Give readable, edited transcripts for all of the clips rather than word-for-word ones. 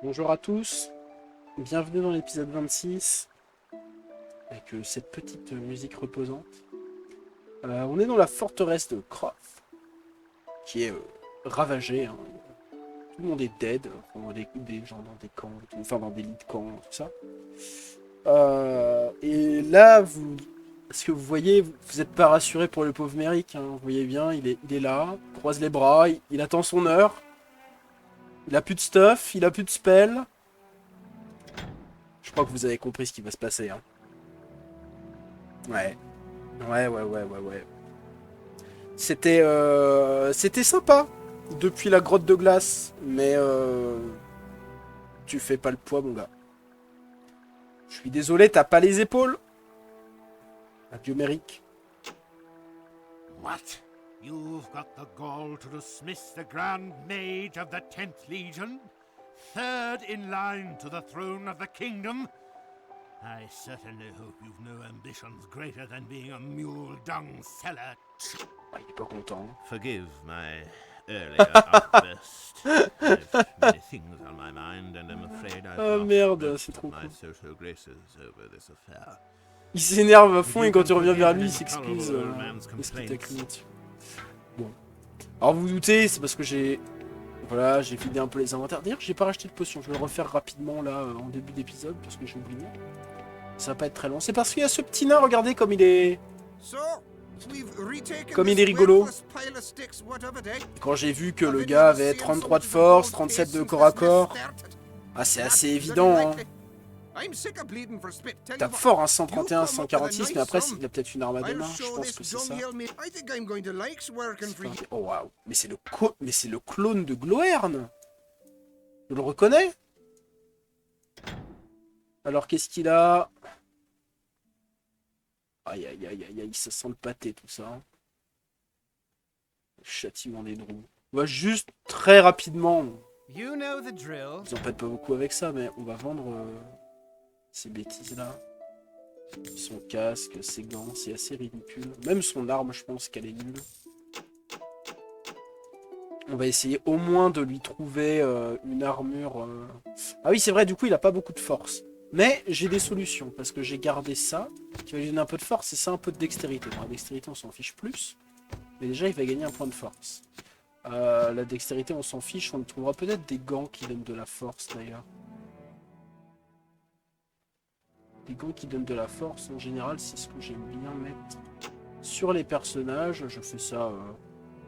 Bonjour à tous, bienvenue dans l'épisode 26 avec cette petite musique reposante. On est dans la forteresse de Croft qui est ravagée, hein. Tout le monde est dead, enfin, des gens dans des camps, enfin dans des lits de camp, tout ça. Et là, ce que vous voyez, vous n'êtes pas rassuré pour le pauvre Merrick, hein. Vous voyez bien, il est là, croise les bras, il attend son heure. Il a plus de stuff, il a plus de spell. Je crois que vous avez compris ce qui va se passer, hein. Ouais. Ouais. C'était sympa depuis la grotte de glace, mais tu fais pas le poids, mon gars. Je suis désolé, t'as pas les épaules. Adieu, Merrick. What? You've got the gall to dismiss the Grand Mage of the 10th Legion? Third in line to the throne of the kingdom? I certainly hope you've no ambitions greater than being a mule dung seller. Ah, il est pas content. Forgive my earlier outburst. I've many things on my mind, and I'm afraid I've Ah lost merde, most c'est of trop my cool. social graces over this affair. Il s'énerve à fond You et quand tu can reviens vers forgive lui, an il s'excuse intolerable old man's de ce qu'il t'a crié complaints. dessus. Bon. Alors vous vous doutez, c'est parce que j'ai... Voilà, j'ai vidé un peu les inventaires. D'ailleurs, j'ai pas racheté de potion. Je vais le refaire rapidement là en début d'épisode parce que j'ai oublié. Ça va pas être très long. C'est parce qu'il y a ce petit nain, regardez comme il est... Comme il est rigolo. Quand j'ai vu que le gars avait 33 de force, 37 de corps à corps... Ah, c'est assez évident, hein. Tape fort, hein, 131, 146, mais après, il a peut-être une arme à deux mains. Je pense que c'est ça. Oh, waouh. Mais c'est le clone de Gloern. Je le reconnais. Alors, qu'est-ce qu'il a? Aïe, ça sent le pâté, tout ça. Le châtiment des drous. On va juste, très rapidement... Ils en pètent pas beaucoup avec ça, mais on va vendre ces bêtises-là. Son casque, ses gants, c'est assez ridicule. Même son arme, je pense qu'elle est nulle. On va essayer au moins de lui trouver une armure... Ah oui, c'est vrai, du coup, il a pas beaucoup de force. Mais j'ai des solutions, parce que j'ai gardé ça, qui va lui donner un peu de force, et ça un peu de dextérité. Bon, la dextérité, on s'en fiche plus. Mais déjà, il va gagner un point de force. La dextérité, on s'en fiche. On trouvera peut-être des gants qui donnent de la force, d'ailleurs. Des gants qui donnent de la force, en général, c'est ce que j'aime bien mettre sur les personnages. Je fais ça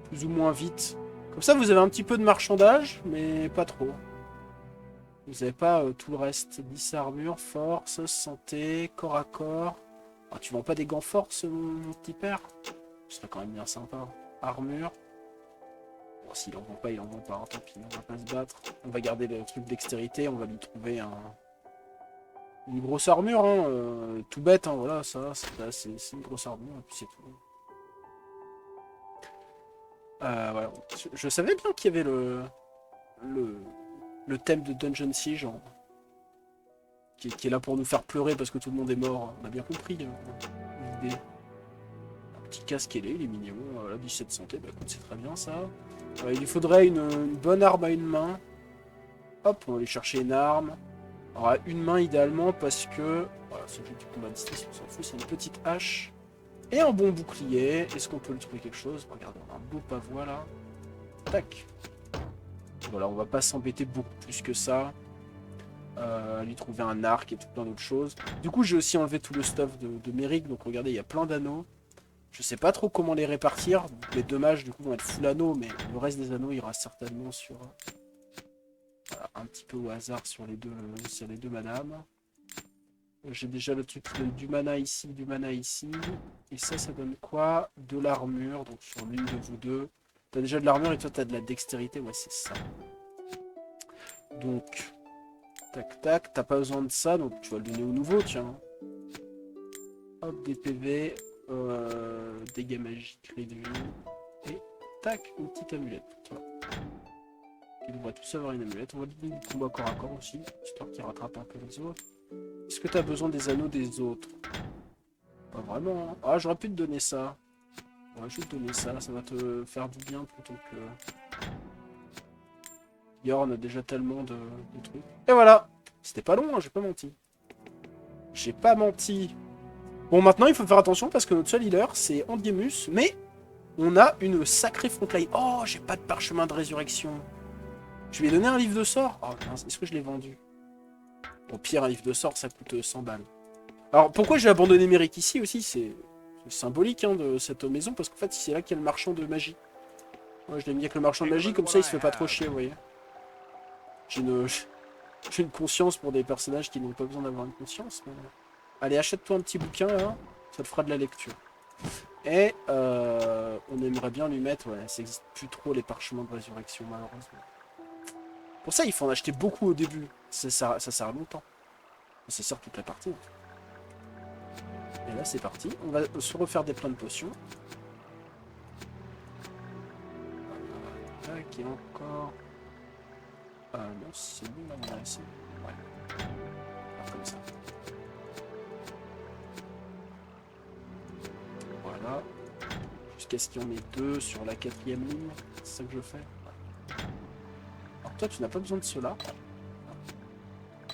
plus ou moins vite. Comme ça, vous avez un petit peu de marchandage, mais pas trop. Vous n'avez pas tout le reste. 10 armure, force, santé, corps à corps. Ah, tu vends pas des gants force, mon petit père? Ce serait quand même bien sympa. Armure. Bon, s'il en vend pas, il en vend pas. Hein, tant pis, on va pas se battre. On va garder le truc dextérité, on va lui trouver une grosse armure, hein, tout bête, hein, voilà, ça, c'est une grosse armure, et puis c'est tout. Voilà. Je savais bien qu'il y avait le, le thème de Dungeon Siege, hein, qui est là pour nous faire pleurer parce que tout le monde est mort. On a bien compris l'idée. Un petit casque, il est mignon. Voilà, 17 santé, bah écoute, c'est très bien ça. Il lui faudrait une bonne arme à une main. Hop, on va aller chercher une arme. Alors, à une main idéalement parce que... Voilà, ce jeu du combat à distance, on s'en fout, c'est une petite hache. Et un bon bouclier. Est-ce qu'on peut lui trouver quelque chose? Regardez, on a un beau pavois là. Tac. Voilà, on va pas s'embêter beaucoup plus que ça. Lui trouver un arc et tout plein d'autres choses. Du coup, j'ai aussi enlevé tout le stuff de Merrick. Donc regardez, il y a plein d'anneaux. Je sais pas trop comment les répartir. Les dommages, du coup, vont être full anneaux. Mais le reste des anneaux ira certainement sur... Voilà, un petit peu au hasard sur les deux madames. J'ai déjà le truc qui donne du mana ici, du mana ici. Et ça donne quoi? De l'armure, donc sur l'une de vous deux. T'as déjà de l'armure et toi t'as de la dextérité, ouais c'est ça. Donc, tac tac, t'as pas besoin de ça, donc tu vas le donner au nouveau, tiens. Hop, des PV, dégâts magiques réduits. Et tac, une petite amulette pour toi. Il devrait tous avoir une amulette. On va lui donner du combat corps à corps aussi, histoire qu'il rattrape un peu les autres. Est-ce que tu as besoin des anneaux des autres? Pas vraiment. Hein. Ah, j'aurais pu te donner ça. Ouais, je vais te donner ça. Ça va te faire du bien plutôt que... Yorn a déjà tellement de trucs. Et voilà. C'était pas long, hein, j'ai pas menti. J'ai pas menti. Bon, maintenant, il faut faire attention parce que notre seul healer, c'est Andimus. Mais on a une sacrée frontline. Oh, j'ai pas de parchemin de résurrection. Je lui ai donné un livre de sort. Oh, mince, est-ce que je l'ai vendu? Au pire, un livre de sort, ça coûte 100 balles. Alors, pourquoi j'ai abandonné Méric ici aussi? C'est symbolique hein, de cette maison, parce qu'en fait, c'est là qu'il y a le marchand de magie. Moi, je l'ai mis avec le marchand de magie, comme ça, il se fait pas trop chier, vous voyez. J'ai une conscience pour des personnages qui n'ont pas besoin d'avoir une conscience. Mais... Allez, achète-toi un petit bouquin, là. Ça te fera de la lecture. Et on aimerait bien lui mettre... Ouais, ça n'existe plus trop, les parchemins de résurrection, malheureusement. Pour ça, il faut en acheter beaucoup au début. Ça sert longtemps. Ça sert toute la partie. Et là, c'est parti. On va se refaire des plein de potions. Tac, et encore... non, c'est bon, là, on a assez. Ouais. Alors, comme ça. Voilà. Jusqu'à ce qu'il y en ait 2 sur la 4e ligne. C'est ça que je fais. Ouais. Alors toi, tu n'as pas besoin de cela.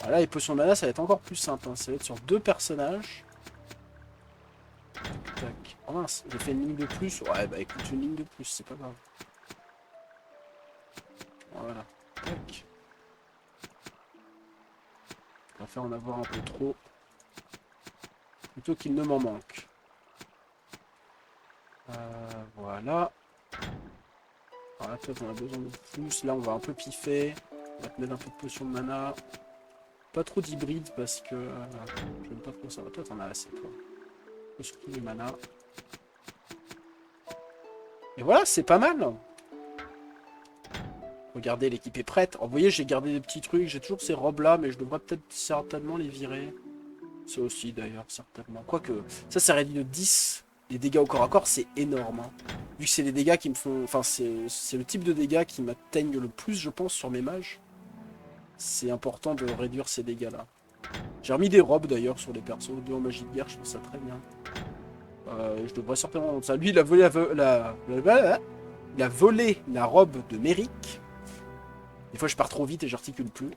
Ah, là, les potions de mana, ça va être encore plus simple. Hein. Ça va être sur 2 personnages. Tac, tac. Oh mince, j'ai fait une ligne de plus. Ouais, bah écoute, une ligne de plus, c'est pas grave. Voilà. Tac. Je préfère en avoir un peu trop. Plutôt qu'il ne m'en manque. Voilà. Alors là, toi, t'en as besoin de plus. Là, on va un peu piffer. On va te mettre un peu de potion de mana. Pas trop d'hybride parce que j'aime pas trop ça. Toi, t'en as assez, toi. Surtout du mana. Et voilà, c'est pas mal. Regardez, l'équipe est prête. Alors, vous voyez, j'ai gardé des petits trucs. J'ai toujours ces robes-là, mais je devrais peut-être certainement les virer. Ça aussi, d'ailleurs, certainement. Quoique, ça réduit de 10. Les dégâts au corps à corps, c'est énorme. Hein. Vu que c'est les dégâts qui me font... Enfin, c'est le type de dégâts qui m'atteignent le plus, je pense, sur mes mages. C'est important de réduire ces dégâts-là. J'ai remis des robes, d'ailleurs, sur les persos. 2 en magie de guerre, je trouve ça très bien. Je devrais certainement... Ça, lui, il a volé il a volé la robe de Méric. Des fois, je pars trop vite et j'articule plus.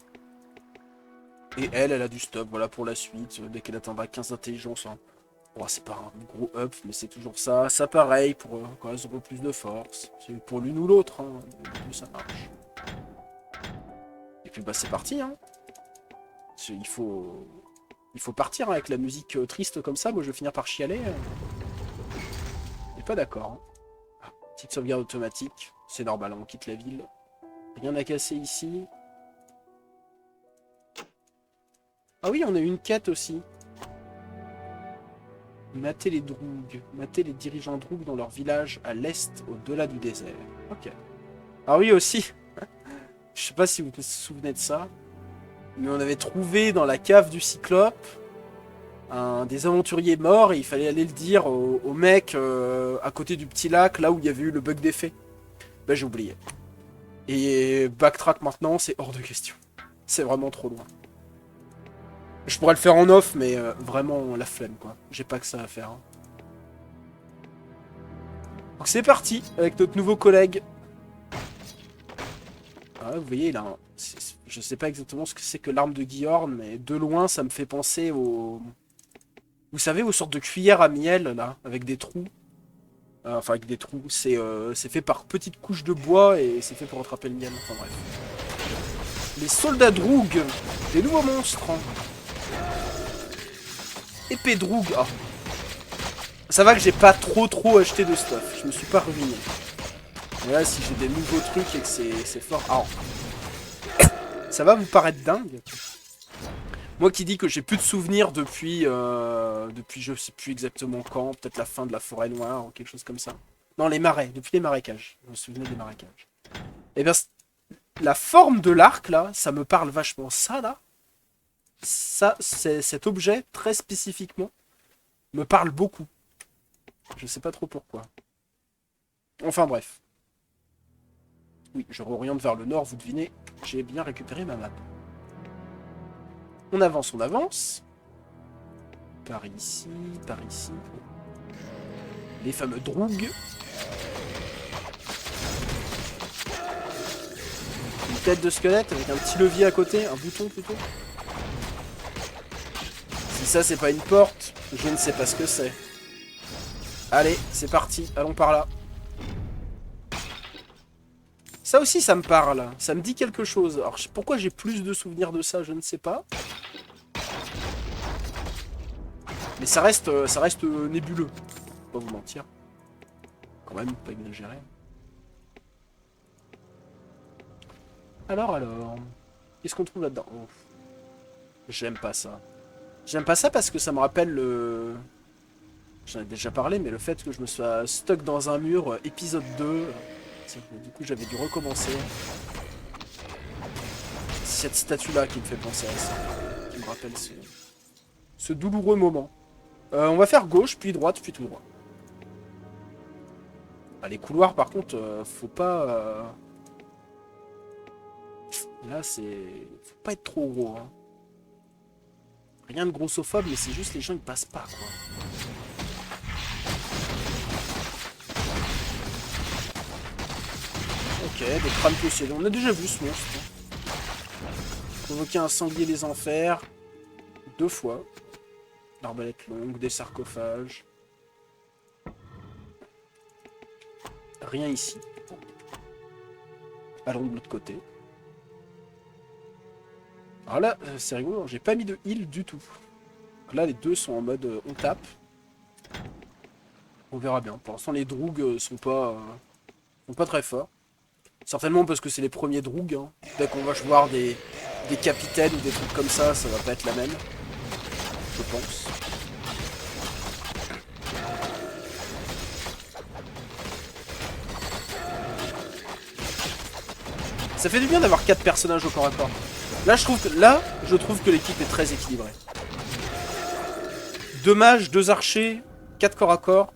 Et elle a du stock, voilà, pour la suite. Dès qu'elle atteindra 15 d'intelligence. Hein. Bon, c'est pas un gros up, mais c'est toujours ça. Ça, pareil, pour quand elles auront plus de force. C'est pour l'une ou l'autre, hein. Ça marche. Et puis, bah, c'est parti, hein. Il faut partir hein, avec la musique triste comme ça. Moi, je vais finir par chialer. Je suis pas d'accord. Hein. Ah, petite sauvegarde automatique. C'est normal, on quitte la ville. Rien à casser ici. Ah oui, on a eu une quête aussi. Mater les Droug. Mater les dirigeants Droug dans leur village à l'est, au-delà du désert. Ok. Ah oui, aussi. Je sais pas si vous vous souvenez de ça. Mais on avait trouvé dans la cave du Cyclope des aventuriers morts et il fallait aller le dire au mec à côté du petit lac, là où il y avait eu le bug d'effet. Ben j'ai oublié. Et backtrack maintenant, c'est hors de question. C'est vraiment trop loin. Je pourrais le faire en off, mais vraiment la flemme, quoi. J'ai pas que ça à faire. Hein. Donc c'est parti, avec notre nouveau collègue. Ah, vous voyez, il a un... Je sais pas exactement ce que c'est que l'arme de Giorn, mais de loin, ça me fait penser au... Vous savez, aux sortes de cuillères à miel, là, avec des trous. Enfin, avec des trous. C'est fait par petites couches de bois et c'est fait pour attraper le miel. Enfin, bref. Les soldats Droug, des nouveaux monstres. Épée Droug. Oh. Ça va que j'ai pas trop acheté de stuff. Je me suis pas ruiné. Mais là, si j'ai des nouveaux trucs et que c'est fort... Ah. Ça va vous paraître dingue? Moi qui dis que j'ai plus de souvenirs depuis je sais plus exactement quand, peut-être la fin de la forêt noire ou quelque chose comme ça. Non, les marais, depuis les marécages. Je me souvenais des marécages. Et bien, la forme de l'arc, là, ça me parle vachement. Ça, là, cet objet, très spécifiquement, me parle beaucoup. Je sais pas trop pourquoi. Enfin, bref. Oui, je réoriente vers le nord, vous devinez, j'ai bien récupéré ma map. On avance, on avance. Par ici, par ici. Les fameux Droug. Une tête de squelette avec un petit levier à côté, un bouton plutôt. Si ça c'est pas une porte, je ne sais pas ce que c'est. Allez, c'est parti, allons par là. Ça aussi ça me parle, ça me dit quelque chose. Alors pourquoi j'ai plus de souvenirs de ça, je ne sais pas. Mais ça reste nébuleux. Pas vous mentir. Quand même, pas exagéré. Alors. Qu'est-ce qu'on trouve là-dedans? Oh. J'aime pas ça. J'aime pas ça parce que ça me rappelle le... J'en ai déjà parlé, mais le fait que je me sois stuck dans un mur, épisode 2. Du coup, j'avais dû recommencer. C'est cette statue-là qui me fait penser à ça. Qui me rappelle ce douloureux moment. On va faire gauche, puis droite, puis tout droit. Ah, les couloirs, par contre, faut pas... Là, c'est... Faut pas être trop gros, hein. Rien de grossophobe, mais c'est juste les gens, ils passent pas, quoi. Ok, des crânes possédés. On a déjà vu ce monstre. Provoquer un sanglier des enfers. 2 fois. L'arbalète longue, des sarcophages. Rien ici. Allons de l'autre côté. Alors là, c'est rigolo, j'ai pas mis de heal du tout. Là, les deux sont en mode on tape. On verra bien. Pour l'instant, les Droog sont pas très forts. Certainement parce que c'est les premiers Droog. Hein. Dès qu'on va voir des capitaines ou des trucs comme ça va pas être la même. Je pense. Ça fait du bien d'avoir 4 personnages au corps à corps. Là, je trouve que l'équipe est très équilibrée. 2 mages, 2 archers, 4 corps à corps.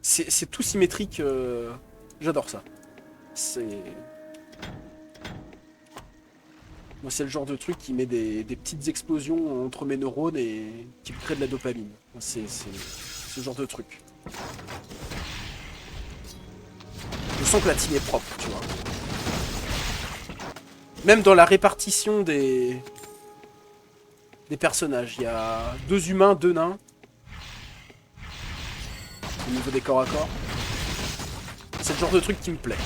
C'est tout symétrique. J'adore ça. Moi, c'est le genre de truc qui met des petites explosions entre mes neurones et qui me crée de la dopamine. C'est ce genre de truc. Je sens que la team est propre, tu vois. Même dans la répartition des personnages, il y a 2 humains, 2 nains. Au niveau des corps à corps. C'est le genre de truc qui me plaît.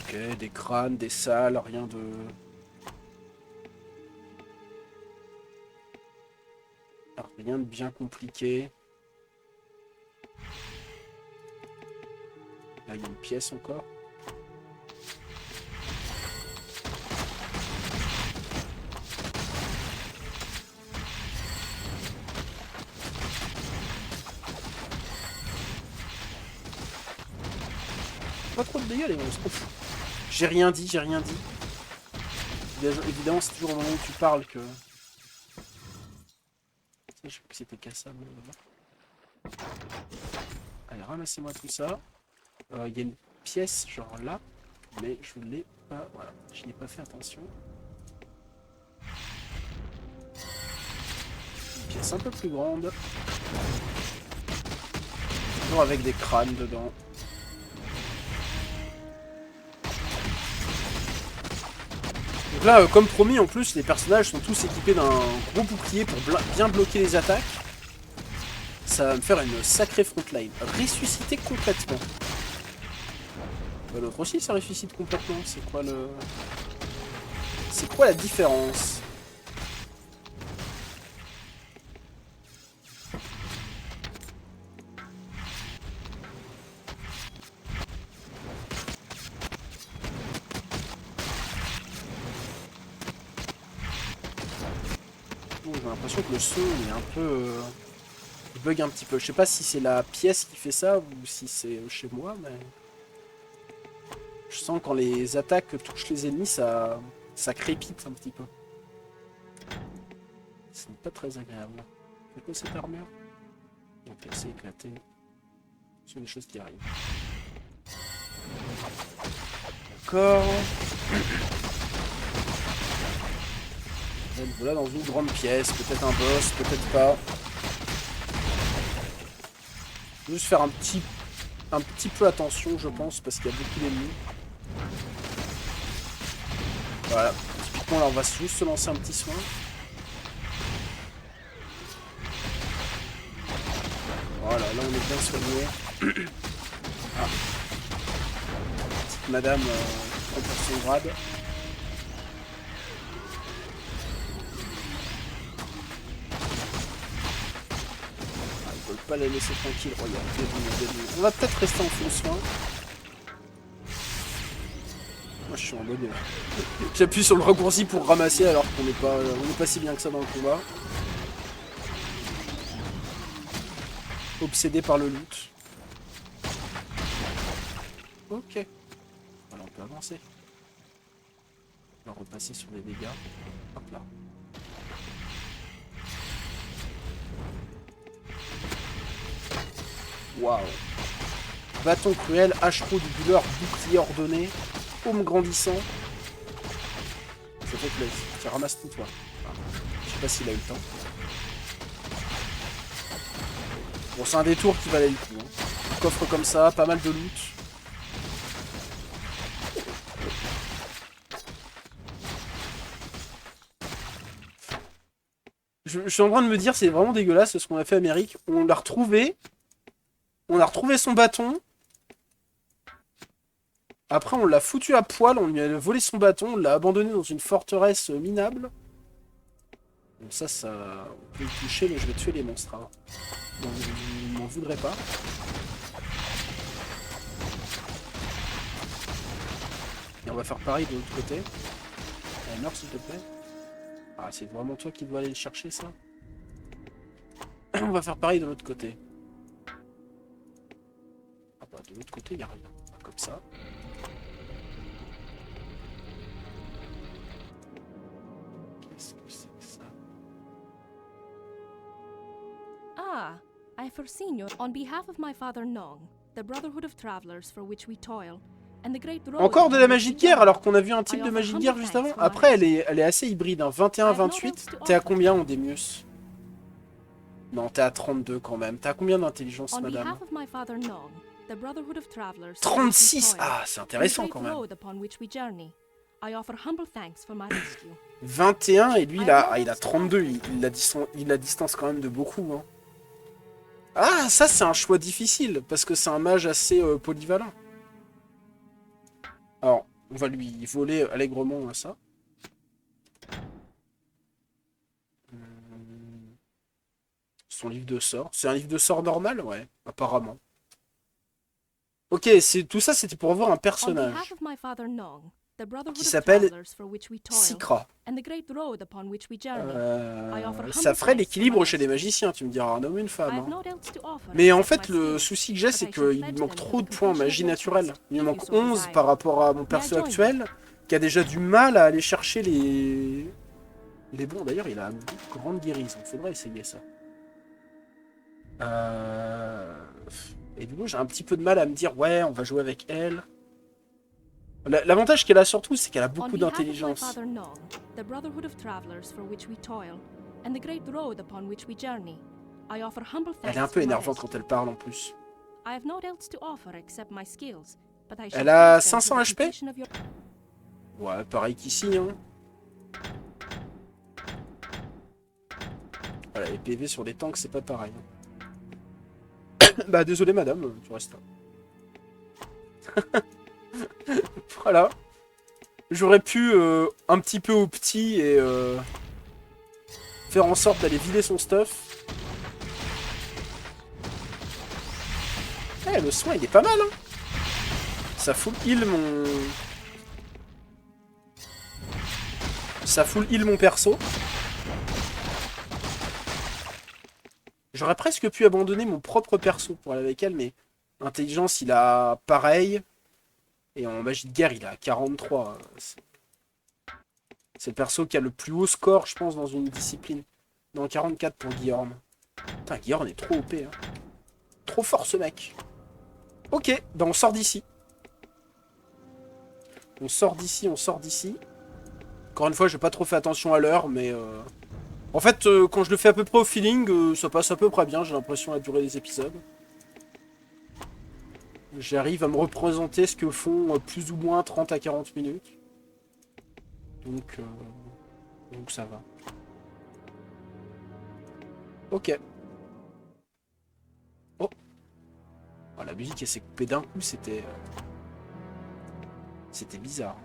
Ok, des crânes, des salles, rien de... Alors, rien de bien compliqué. Là, il y a une pièce encore. Pas trop de dégâts, les monstres. J'ai rien dit, j'ai rien dit. Évidemment, c'est toujours au moment où tu parles que... Je sais que c'était cassable. Allez, ramassez-moi tout ça. Il y a une pièce genre là, mais je ne l'ai pas. Voilà, je n'y ai pas fait attention. Une pièce un peu plus grande. Toujours avec des crânes dedans. Donc là, comme promis, en plus, les personnages sont tous équipés d'un gros bouclier pour bien bloquer les attaques. Ça va me faire une sacrée frontline. Ressusciter complètement. L'autre aussi, ça ressuscite complètement. C'est quoi le... C'est quoi la différence? Oh, j'ai l'impression que le son est un peu... Il bug un petit peu. Je sais pas si c'est la pièce qui fait ça ou si c'est chez moi, mais... Je sens quand les attaques touchent les ennemis, ça crépite un petit peu. Ce n'est pas très agréable. C'est quoi cette armure? Donc c'est éclaté. Ce sont des choses qui arrivent. D'accord. Donc voilà, dans une grande pièce, peut-être un boss, peut-être pas. Juste faire un petit un petit peu attention, je pense, parce qu'il y a beaucoup d'ennemis. Voilà. Typiquement, là, on va juste se lancer un petit soin. Voilà, là, on est bien soigné. Ah. Petite madame prend pour son grade. Ils veulent pas la laisser tranquille. Regarde, on va peut-être rester en full soin. Moi je suis en mode... J'appuie sur le raccourci pour ramasser alors qu'on n'est pas si bien que ça dans le combat. Obsédé par le loot. Ok. Voilà, on peut avancer. On va repasser sur les dégâts. Hop là. Waouh. Bâton cruel, hache-trou du douleur, bouclier ordonné, paume grandissant. Ça fait plaisir. Tiens, ramasse tout toi. Ah, je sais pas s'il a eu le temps. Bon, c'est un détour qui valait le coup. Hein. Un coffre comme ça, pas mal de loot. Je suis en train de me dire, c'est vraiment dégueulasse ce qu'on a fait à Amérique. On l'a retrouvé. On a retrouvé son bâton. Après, on l'a foutu à poil, on lui a volé son bâton, on l'a abandonné dans une forteresse minable. Bon, ça, on peut le toucher, mais je vais tuer les monstres. Hein. Donc, je m'en voudrais pas. Et on va faire pareil de l'autre côté. Allez, meurs, s'il te plaît. Ah, c'est vraiment toi qui dois aller le chercher, ça. On va faire pareil de l'autre côté. Ah bah, de l'autre côté, il n'y a rien. Comme ça. Qu'est-ce que c'est que ça? Ah, I foreseen you on behalf of my father Nong, the Brotherhood of Travelers for which we toil, and the great road. Encore de la magie de guerre, alors qu'on a vu un type de magie de guerre juste avant. Après, elle est assez hybride. Hein. 21-28. T'es à combien, Ondemius? Non, t'es à 32 quand même. T'es à combien d'intelligence, madame? 36. Ah, c'est intéressant quand même. 21 et lui, il a 32. Il la distance quand même de beaucoup. Hein. Ah, ça, c'est un choix difficile, parce que c'est un mage assez polyvalent. Alors, on va lui voler allègrement ça. Son livre de sorts. C'est un livre de sorts normal? Ouais, apparemment. Ok, tout ça, c'était pour voir un personnage qui s'appelle Sikra. Ça ferait l'équilibre chez les magiciens, tu me diras, un homme ou une femme. Hein. Mais en fait, le souci que j'ai, c'est qu'il me manque trop de points en magie naturelle. Il me manque 11 par rapport à mon perso actuel, qui a déjà du mal à aller chercher les bons. D'ailleurs, il a une grande guérison, faudrait essayer ça. Et du coup, j'ai un petit peu de mal à me dire, ouais, on va jouer avec elle. L'avantage qu'elle a surtout, c'est qu'elle a beaucoup d'intelligence. Elle est un peu énervante quand elle parle en plus. Elle a 500 HP? Ouais, pareil qu'ici. Hein. Voilà, les PV sur les tanks, c'est pas pareil. Bah désolé madame, tu restes là. Voilà. J'aurais pu un petit peu au petit et faire en sorte d'aller vider son stuff. Eh, le soin il est pas mal hein. Ça full heal mon... Ça full heal mon perso. J'aurais presque pu abandonner mon propre perso pour aller avec elle, mais intelligence, il a pareil. Et en magie de guerre, il a 43. C'est le perso qui a le plus haut score, je pense, dans une discipline. Non, 44 pour Guillaume. Putain, Guillaume est trop OP. Hein. Trop fort, ce mec. Ok, ben on sort d'ici. On sort d'ici, on sort d'ici. Encore une fois, j'ai pas trop fait attention à l'heure, mais... En fait, quand je le fais à peu près au feeling, ça passe à peu près bien, j'ai l'impression, la durée des épisodes. j'arrive à me représenter ce que font plus ou moins 30 à 40 minutes. Donc ça va. Ok. Oh. Oh, la musique elle s'est coupée d'un coup, c'était bizarre.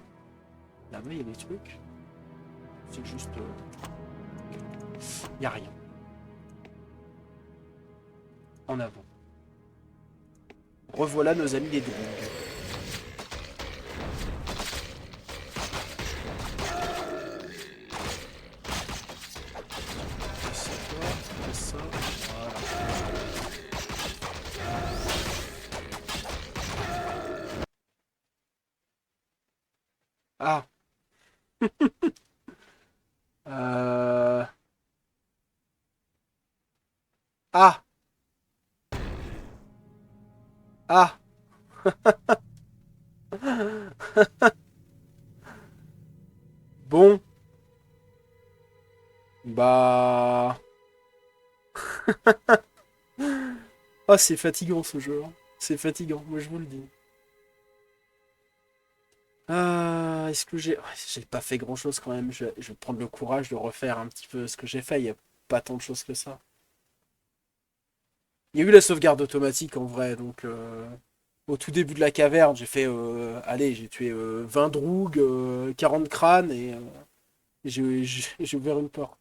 Là-bas il y a des trucs. C'est juste... y a rien. En avant. Revoilà nos amis les drogues. Ça, voilà. Ah. Ah. Ah. Bon. Bah... Ah, c'est fatigant ce jeu. Hein. C'est fatigant, moi je vous le dis. Est-ce que j'ai... Ouais, j'ai pas fait grand chose quand même. Je vais prendre le courage de refaire un petit peu ce que j'ai fait. Il n'y a pas tant de choses que ça. Il y a eu la sauvegarde automatique en vrai. Donc au tout début de la caverne, j'ai fait... allez, j'ai tué 20 drogues, 40 crânes et j'ai ouvert une porte.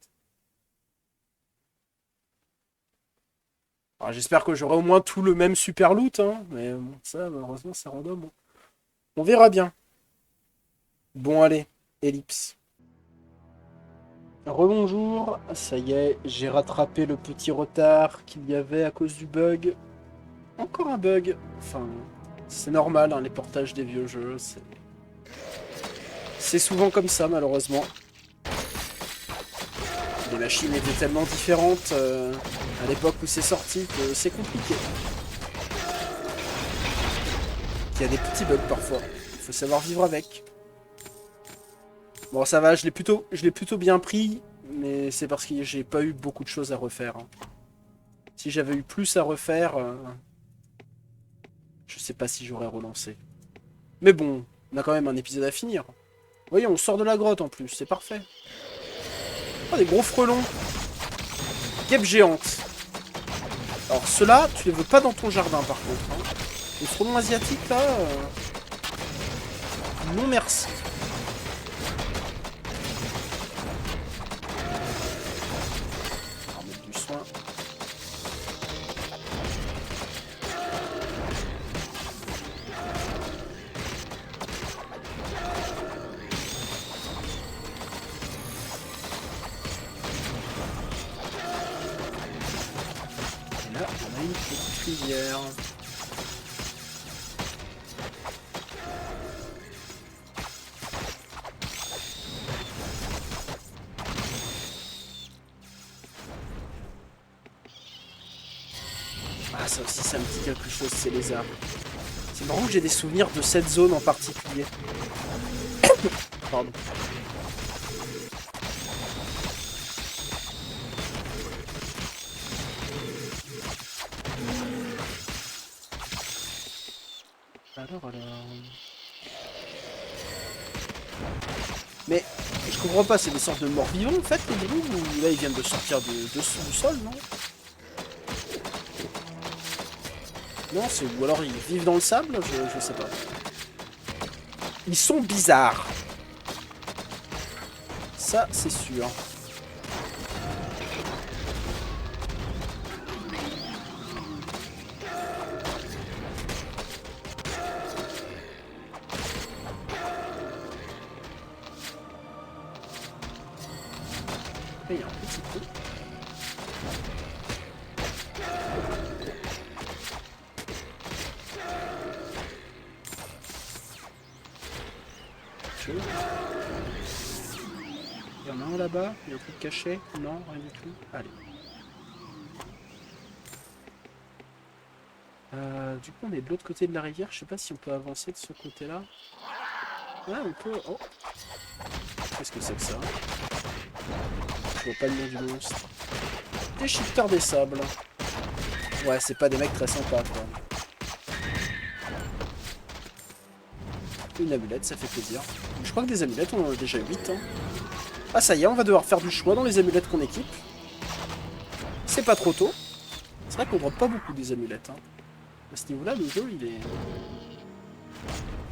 Alors, j'espère que j'aurai au moins tout le même super loot. Hein, mais bon, ça, malheureusement, c'est random. Hein. On verra bien. Bon, allez, ellipse. Rebonjour, ça y est, j'ai rattrapé le petit retard qu'il y avait à cause du bug. Encore un bug. Enfin, c'est normal, hein, les portages des vieux jeux, c'est souvent comme ça, malheureusement. Les machines étaient tellement différentes à l'époque où c'est sorti que c'est compliqué. Il y a des petits bugs parfois, il faut savoir vivre avec. Bon, ça va, je l'ai plutôt bien pris, mais c'est parce que j'ai pas eu beaucoup de choses à refaire. Hein. Si j'avais eu plus à refaire, je sais pas si j'aurais relancé. Mais bon, on a quand même un épisode à finir. Vous voyez, on sort de la grotte en plus, c'est parfait. Oh, des gros frelons. Guêpes géantes. Alors ceux-là, tu les veux pas dans ton jardin par contre. Hein. Les frelons asiatiques là, non merci. Ah, ça aussi, ça me dit quelque chose, ces lézards. C'est marrant que j'ai des souvenirs de cette zone en particulier. Pardon. Alors... Mais je comprends pas, c'est des sortes de morts vivants en fait, les loups, ou là ils viennent de sortir du sol, non? Non, c'est... Ou alors ils vivent dans le sable, je sais pas. Ils sont bizarres. Ça, c'est sûr. Il y a un petit peu. Il y en a un là-bas, il y a un truc caché. Non, rien du tout. Allez. Du coup, on est de l'autre côté de la rivière. Je sais pas si on peut avancer de ce côté-là. Ouais, on peut. Oh. Qu'est-ce que c'est que ça? Je vois pas le nom du monstre. Déchiqueteur des sables. Ouais, c'est pas des mecs très sympas, quoi. Une amulette, ça fait plaisir. Je crois que des amulettes, on en a déjà 8. Hein. Ah ça y est, on va devoir faire du choix dans les amulettes qu'on équipe. C'est pas trop tôt. C'est vrai qu'on drop pas beaucoup des amulettes. Hein. À ce niveau-là, le jeu, il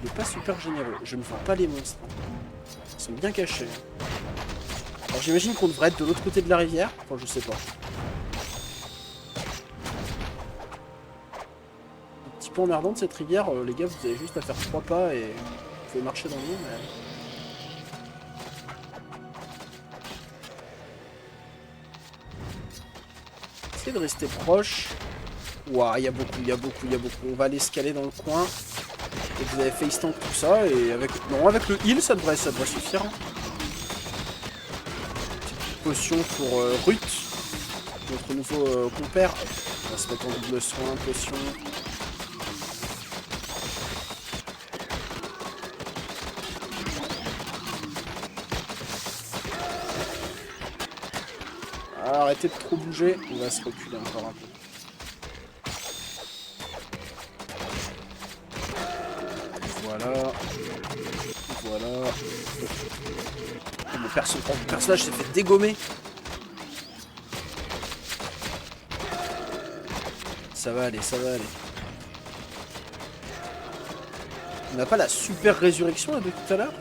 est pas super généreux. Je ne vois pas les monstres. Hein. Ils sont bien cachés. Alors j'imagine qu'on devrait être de l'autre côté de la rivière. Enfin, je sais pas. Un petit peu emmerdant de cette rivière. Les gars, vous avez juste à faire 3 pas et vous pouvez marcher dans l'eau. Mais... essayez de rester proche. Ouah, il y a beaucoup, il y a beaucoup, il y a beaucoup. On va aller escaler dans le coin. Et vous avez face tank tout ça. Et avec... non, avec le heal, ça devrait suffire. Hein. Potion pour Ruth, notre nouveau compère. On va se mettre en double soin, potion. Ah, arrêtez de trop bouger, on va se reculer encore un peu. Voilà. Voilà. Oh, mon personnage s'est fait dégommer. Ça va aller, ça va aller. On n'a pas la super résurrection là de tout à l'heure?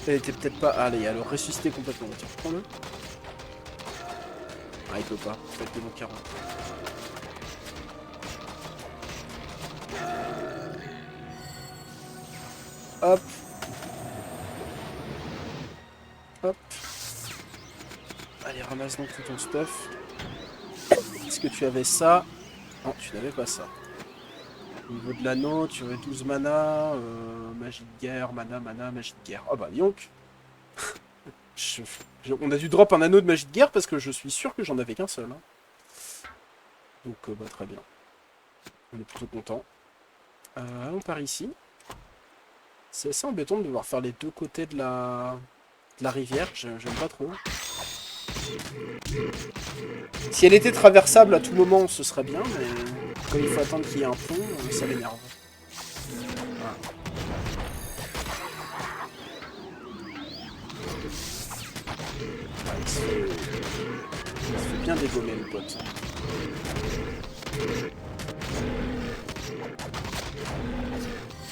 Elle était peut-être pas... allez, alors ressusciter complètement. Tiens, prends-le. Ah, il peut pas. Faites des mots 40. Hop. Hop. Allez, ramasse donc tout ton stuff. Est-ce que tu avais ça? Non, tu n'avais pas ça. Au niveau de l'anneau, tu avais 12 mana, magie de guerre, mana, magie de guerre. Oh bah, dis donc. On a dû drop un anneau de magie de guerre parce que je suis sûr que j'en avais qu'un seul. Hein. Donc, bah, très bien. On est plutôt content. Allons par ici. C'est assez embêtant de devoir faire les deux côtés de la rivière. J'aime pas trop. Si elle était traversable à tout moment, ce serait bien, mais quand il faut attendre qu'il y ait un pont, ça m'énerve. Voilà. Il se fait bien dégommer le pote.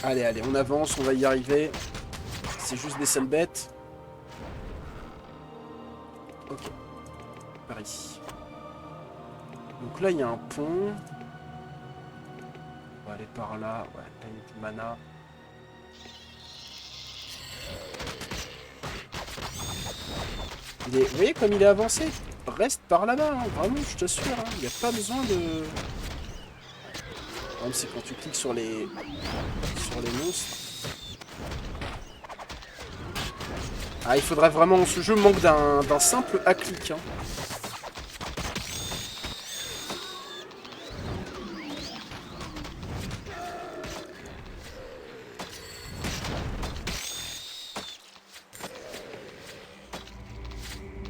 Allez, allez, on avance, on va y arriver. C'est juste des sales bêtes. Ok. Par ici. Donc là, il y a un pont. On va aller par là. Ouais, là, il y a du mana. Vous voyez comme il est avancé? Reste par là-bas, hein. Vraiment, je t'assure. Hein. Il n'y a pas besoin de... Le problème, c'est quand tu cliques sur les monstres. Ah, il faudrait vraiment... Ce jeu manque d'un simple à-clic. Hein.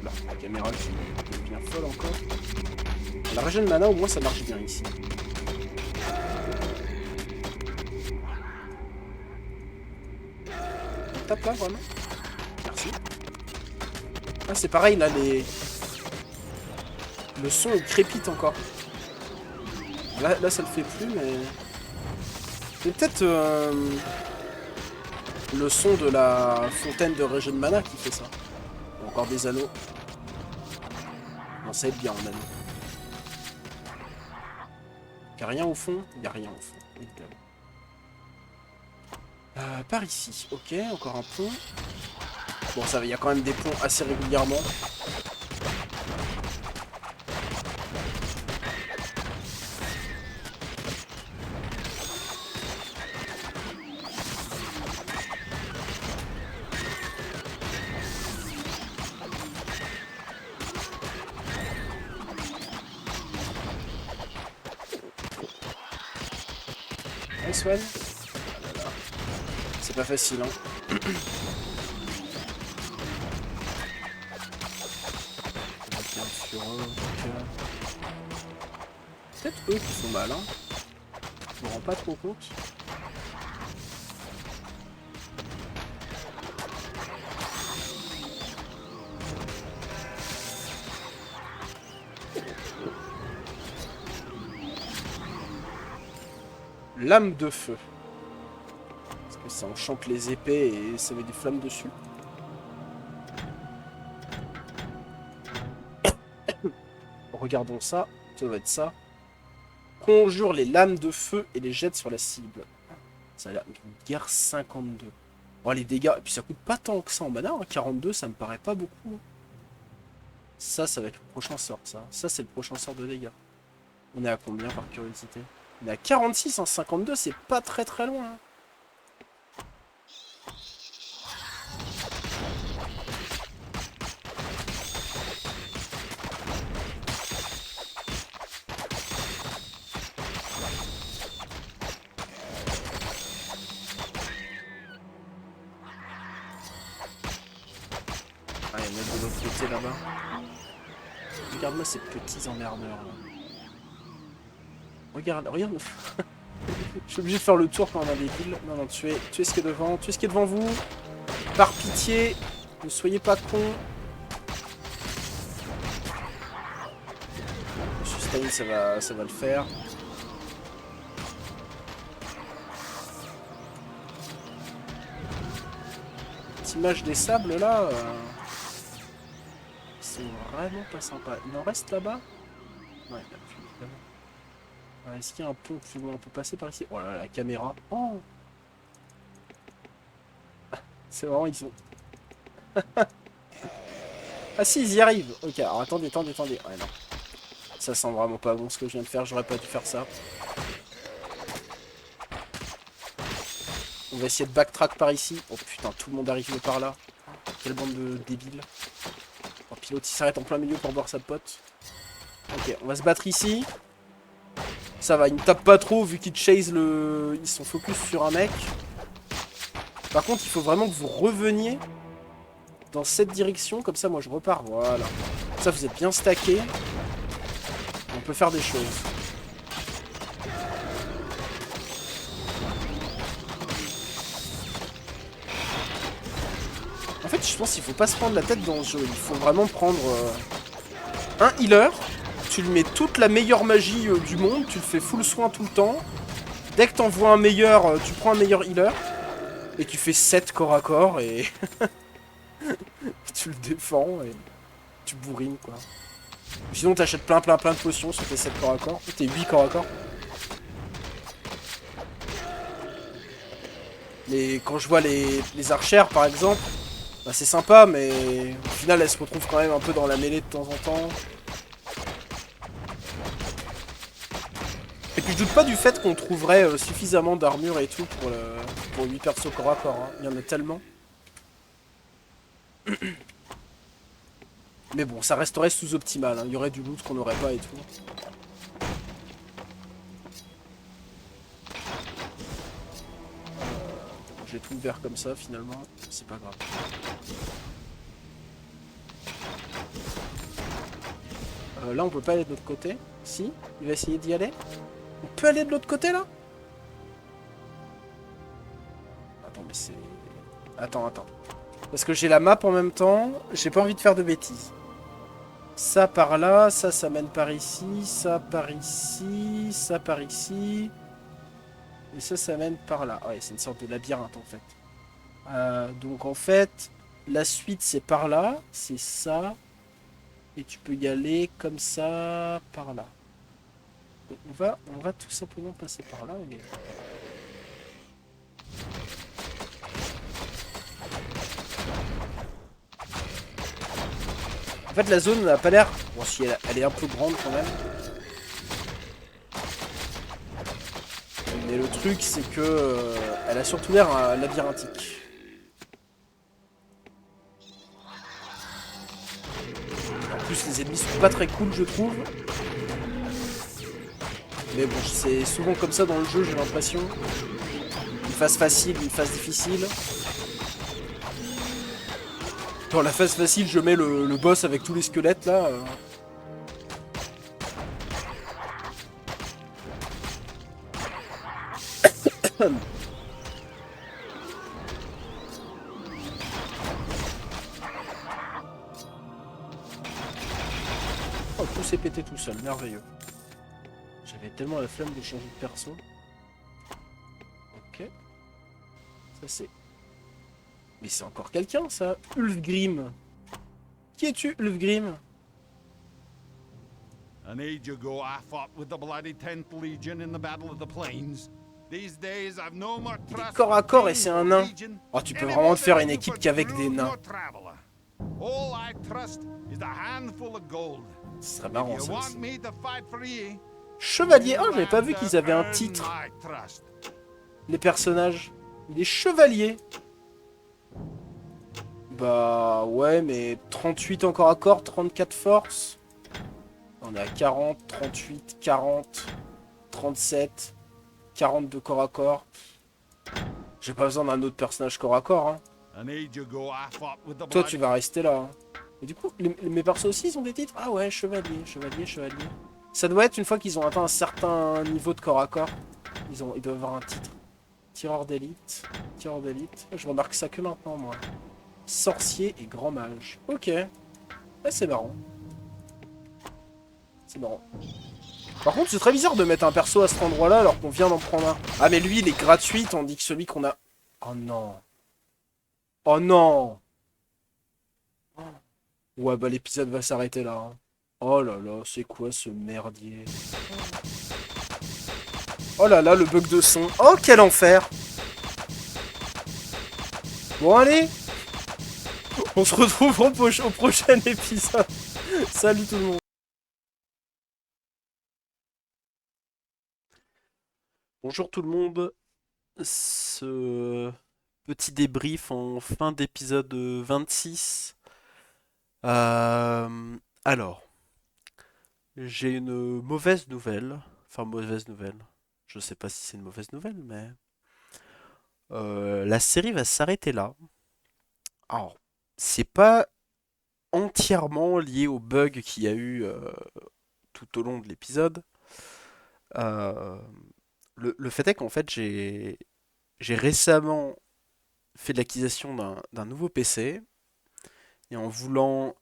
Là, la caméra qui devient folle encore. La région de mana, au moins, ça marche bien ici. On tape là, vraiment. Merci. Ah, c'est pareil, là, le son, il crépite encore. Là, ça le fait plus, mais... C'est peut-être le son de la fontaine de Regen Mana qui fait ça. Encore des anneaux. Non, ça aide bien en anneaux. Il n'y a rien au fond? Il n'y a rien au fond, évidemment. Par ici, ok, encore un pont. Bon, ça va, il y a quand même des ponts assez régulièrement. Nice one. C'est pas facile, hein. Peut-être eux qui sont mal, hein. Je me rends pas trop compte. lame de feu. Parce que ça enchante les épées et ça met des flammes dessus. Regardons ça. Ça doit être ça. Conjure les lames de feu et les jette sur la cible. Ça a l'air d'une guerre 52. Oh, les dégâts. Et puis ça coûte pas tant que ça en mana. Hein. 42, ça me paraît pas beaucoup. Ça va être le prochain sort, ça. Ça, c'est le prochain sort de dégâts. On est à combien par curiosité? On est à 46 en 52, c'est pas très très loin. Hein. Ah, il y en a de l'autre côté là-bas. Regarde-moi ces petits emmerdeurs là. Regarde. Je suis obligé de faire le tour quand on a des villes. Non, tuez ce qui est devant. Tuez ce qui est devant vous. Par pitié, ne soyez pas cons. Le sustain, ça va le faire. Cette image des sables là, ils sont vraiment pas sympas. Il en reste là-bas? Ouais, là, évidemment. Est-ce qu'il y a un pont plus loin? On peut passer par ici? Oh là là, la caméra. Oh, c'est vraiment, ils sont... Ah si, ils y arrivent. Ok, alors attendez. Ouais, non. Ça sent vraiment pas bon ce que je viens de faire. J'aurais pas dû faire ça. On va essayer de backtrack par ici. Oh putain, tout le monde arrive par là. Quelle bande de débiles. Oh, pilote, il s'arrête en plein milieu pour boire sa pote. Ok, on va se battre ici. Ça va, ils ne tapent pas trop vu qu'ils chase le... Ils sont focus sur un mec. Par contre, il faut vraiment que vous reveniez dans cette direction. Comme ça, moi, je repars. Voilà. Ça, vous êtes bien stacké. On peut faire des choses. En fait, je pense qu'il faut pas se prendre la tête dans ce jeu. Il faut vraiment prendre un healer. Tu lui mets toute la meilleure magie du monde. Tu le fais full soin tout le temps. Dès que t'envoies un meilleur, tu prends un meilleur healer. Et tu fais 7 corps à corps et... tu le défends et tu bourrines quoi. Sinon t'achètes plein de potions sur tes 7 corps à corps. Tes 8 corps à corps. Mais quand je vois les archères par exemple, bah, c'est sympa mais au final elles se retrouvent quand même un peu dans la mêlée de temps en temps. Et puis je doute pas du fait qu'on trouverait suffisamment d'armure et tout pour 8 persos corps à corps. Hein. Il y en a tellement. Mais bon, ça resterait sous-optimal. Hein. Il y aurait du loot qu'on n'aurait pas et tout. J'ai tout ouvert comme ça finalement. C'est pas grave. Là, on peut pas aller de l'autre côté. Si, il va essayer d'y aller. On peut aller de l'autre côté là? Attends, mais c'est... Attends. Parce que j'ai la map en même temps. J'ai pas envie de faire de bêtises. Ça par là, ça mène par ici, ça par ici, ça par ici. Et ça mène par là. Ouais, c'est une sorte de labyrinthe en fait. Donc en fait, la suite c'est par là, c'est ça. Et tu peux y aller comme ça, par là. Donc, on va tout simplement passer par là. Et... En fait, la zone n'a pas l'air... Bon, si elle est un peu grande quand même. Mais le truc, c'est que... elle a surtout l'air labyrinthique. En plus, les ennemis sont pas très cool, je trouve. Mais bon, c'est souvent comme ça dans le jeu, j'ai l'impression. Une phase facile, une phase difficile. Dans la phase facile, je mets le boss avec tous les squelettes là. Oh, tout s'est pété tout seul, merveilleux. J'avais tellement la flemme de changer de perso. Ok. Ça c'est... Mais c'est encore quelqu'un ça. Ulfgrim. Qui es-tu, Ulfgrim? An age ago, I fought with the bloody 10th Legion in the Battle of the Plains. These days, I've no more trust corps à for corps et King c'est un or nain. Legion, Oh, tu peux any vraiment more te faire than I une do équipe for qu'avec des Druid nains. nor Traveler. All I trust is a handful of gold. Ce serait If marrant you ça want aussi. me to fight for ye, Chevalier. Oh, you'll j'avais pas have vu to qu'ils avaient un earn titre. my trust. Les personnages. Il est chevalier. Bah ouais, mais 38 encore à corps, 34 force. On est à 40, 38, 40, 37, 42 corps à corps. J'ai pas besoin d'un autre personnage corps à corps. Hein. An age ago, I fought with the Toi, bloody... tu vas rester là. Hein. Et du coup, mes persos aussi, ils ont des titres. Ah ouais, chevalier, chevalier, chevalier. Ça doit être une fois qu'ils ont atteint un certain niveau de corps à corps. Ils doivent avoir un titre. Tireur d'élite. Tireur d'élite. Je remarque ça que maintenant, moi. Sorcier et grand mage. Ok. Ouais, c'est marrant. C'est marrant. Par contre, c'est très bizarre de mettre un perso à cet endroit-là alors qu'on vient d'en prendre un. Ah, mais lui, il est gratuit, tandis que celui qu'on a... Oh non. Oh non. Ouais, bah l'épisode va s'arrêter là. Hein. Oh là là, c'est quoi ce merdier? Oh là là, le bug de son. Oh, quel enfer. Bon, allez. On se retrouve au prochain épisode. Salut tout le monde. Bonjour tout le monde. Ce petit débrief en fin d'épisode 26. Alors, j'ai une mauvaise nouvelle. Enfin, mauvaise nouvelle. Je sais pas si c'est une mauvaise nouvelle, mais... la série va s'arrêter là. Alors, c'est pas entièrement lié au bug qu'il y a eu tout au long de l'épisode. Euh, le fait est qu'en fait, j'ai récemment fait l'acquisition d'un nouveau PC. Et en voulant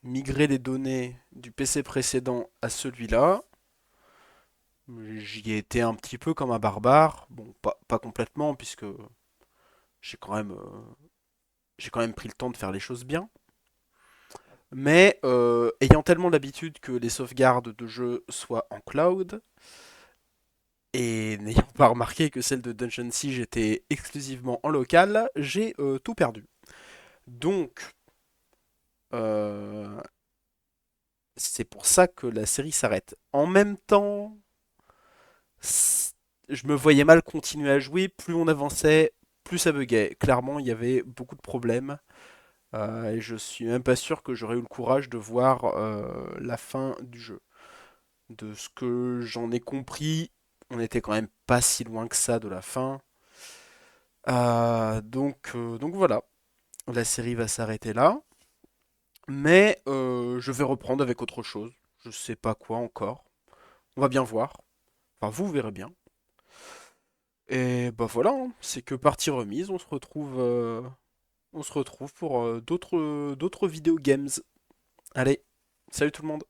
migrer les données du PC précédent à celui-là, j'y ai été un petit peu comme un barbare. Bon, pas complètement, puisque j'ai quand même, j'ai quand même pris le temps de faire les choses bien. Mais ayant tellement l'habitude que les sauvegardes de jeu soient en cloud, et n'ayant pas remarqué que celle de Dungeon Siege était exclusivement en local, j'ai tout perdu. Donc, c'est pour ça que la série s'arrête. En même temps, je me voyais mal continuer à jouer. Plus on avançait, plus ça buguait. Clairement, il y avait beaucoup de problèmes. Et je suis même pas sûr que j'aurais eu le courage de voir la fin du jeu. De ce que j'en ai compris, on était quand même pas si loin que ça de la fin. Donc voilà, la série va s'arrêter là. Mais je vais reprendre avec autre chose. Je sais pas quoi encore. On va bien voir. Enfin, vous verrez bien. Et bah voilà, hein, c'est que partie remise. On se retrouve pour d'autres vidéo games. Allez, salut tout le monde.